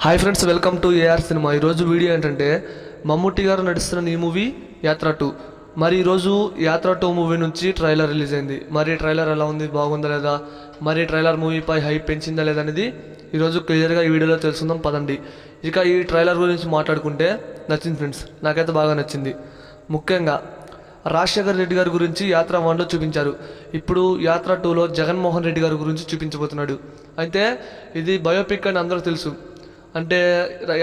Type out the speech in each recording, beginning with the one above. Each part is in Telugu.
Hi friends, welcome to AR cinema. ఈరోజు వీడియో ఏంటంటే మమ్ముట్టి గారు నటిస్తున్న ఈ మూవీ యాత్ర 2. మరి ఈరోజు యాత్ర 2 మూవీ నుంచి ట్రైలర్ రిలీజ్ అయింది. మరి ట్రైలర్ ఎలా ఉంది, బాగుందా లేదా, మరి ట్రైలర్ మూవీపై హైప్ పెంచిందా లేదా అనేది ఈరోజు క్లియర్గా ఈ వీడియోలో తెలుసుకుందాం పదండి. ఇక ఈ ట్రైలర్ గురించి మాట్లాడుకుంటే నచ్చింది ఫ్రెండ్స్, నాకైతే బాగా నచ్చింది. ముఖ్యంగా రాజశేఖర్ రెడ్డి గారి గురించి యాత్ర 1లో చూపించారు. ఇప్పుడు యాత్ర 2లో జగన్మోహన్ రెడ్డి గారి గురించి చూపించబోతున్నాడు. అయితే ఇది బయోపిక్ అని అందరూ తెలుసు. అంటే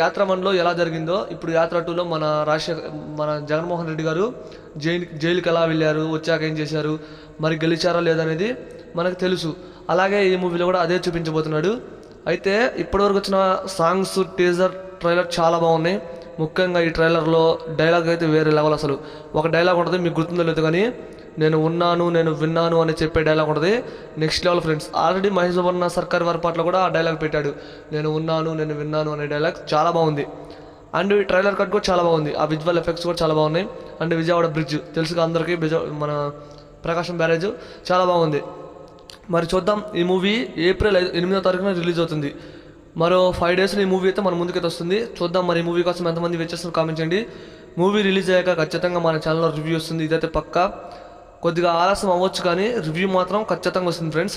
యాత్ర 1లో ఎలా జరిగిందో ఇప్పుడు యాత్ర 2లో మన జగన్మోహన్ రెడ్డి గారు జైలుకి ఎలా వెళ్ళారు, వచ్చాక ఏం చేశారు, మరి గెలిచారా లేదనేది మనకు తెలుసు. అలాగే ఈ మూవీలో కూడా అదే చూపించబోతున్నాడు. అయితే ఇప్పటివరకు వచ్చిన సాంగ్స్, టీజర్, ట్రైలర్ చాలా బాగున్నాయి. ముఖ్యంగా ఈ ట్రైలర్లో డైలాగ్ అయితే వేరే లెవెల్. అసలు ఒక డైలాగ్ ఉంటుంది, మీకు గుర్తుందో లేదు కానీ, నేను ఉన్నాను, నేను విన్నాను అని చెప్పే డైలాగ్ ఉంటుంది. Next level friends. Already Mahesh Babu Sarkar వారి పాటలో కూడా ఆ డైలాగ్ పెట్టాడు, నేను ఉన్నాను, నేను విన్నాను అనే డైలాగ్ చాలా బాగుంది. అండ్ ఈ ట్రైలర్ కట్ కూడా చాలా బాగుంది. ఆ విజువల్ ఎఫెక్ట్స్ కూడా చాలా బాగున్నాయి. అండ్ విజయవాడ బ్రిడ్జ్ తెలుసుగా అందరికీ, మన ప్రకాశం బ్యారేజ్ చాలా బాగుంది. మరి చూద్దాం. ఈ మూవీ ఏప్రిల్ 8వ తారీఖున రిలీజ్ అవుతుంది. మరో 5 డేస్లో ఈ మూవీ అయితే మన ముందుకైతే వస్తుంది. చూద్దాం మరి ఈ మూవీ కోసం ఎంతమంది వెయిట్ చేస్తున్నారు కామెంట్ చేయండి. మూవీ రిలీజ్ అయ్యాక ఖచ్చితంగా మన ఛానల్లో రివ్యూ వస్తుంది. ఇదైతే పక్కా. కొద్దిగా ఆలస్యం అవ్వచ్చు కానీ రివ్యూ మాత్రం ఖచ్చితంగా వస్తుంది ఫ్రెండ్స్.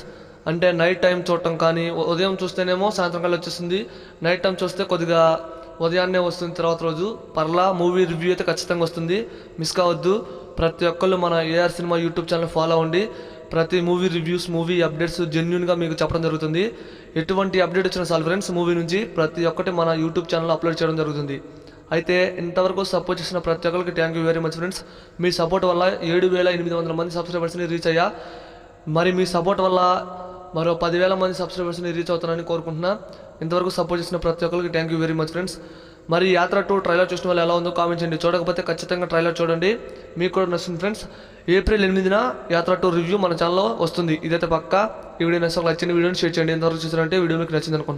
అంటే నైట్ టైం చూడటం కానీ, ఉదయం చూస్తేనేమో సాయంత్రం కల్లా వచ్చేస్తుంది. నైట్ టైం చూస్తే కొద్దిగా ఉదయాన్నే వస్తుంది. తర్వాత రోజు పర్లా మూవీ రివ్యూ అయితే ఖచ్చితంగా వస్తుంది. మిస్ కావద్దు. ప్రతి ఒక్కళ్ళు మన AR cinema YouTube channel follow అవ్వండి. ప్రతి మూవీ రివ్యూస్, మూవీ అప్డేట్స్ జెన్యూన్గా మీకు చెప్పడం జరుగుతుంది. ఎటువంటి అప్డేట్ వచ్చినా చాలు ఫ్రెండ్స్, మూవీ నుంచి ప్రతి ఒక్కటి మన యూట్యూబ్ ఛానల్లో అప్లోడ్ చేయడం జరుగుతుంది. అయితే ఇంతవరకు సపోర్ట్ చేసిన ప్రతి ఒక్కరికి thank you very much friends. Me support వల్ల 7,800 మంది సబ్స్క్రైబర్స్ని రీచ్ అయ్యా. మరి మీ సపోర్ట్ వల్ల మరో 10,000 మంది సబ్స్క్రైబర్స్ని రీచ్ అవుతానని కోరుకుంటున్నా. ఇంతవరకు సపోర్ట్ చేసిన ప్రతి ఒక్కరికి thank you very much friends. మరి యాత్ర 2 ట్రైలర్ చూసిన వాళ్ళు ఎలా ఉందో కామెంట్ చేయండి. చూడకపోతే ఖచ్చితంగా ట్రైలర్ చూడండి, మీకు కూడా నచ్చుతుంది ఫ్రెండ్స్. ఏప్రిల్ 8న యాత్ర 2 రివ్యూ మన ఛానల్లో వస్తుంది. ఇదైతే పక్కా. ఈ వీడియో నచ్చితే లైక్ చేయండి, వీడియోని షేర్ చేయండి. ఎంతవరకు చూసారంటే వీడియో మీకు నచ్చింది అనుకుంటున్నాను.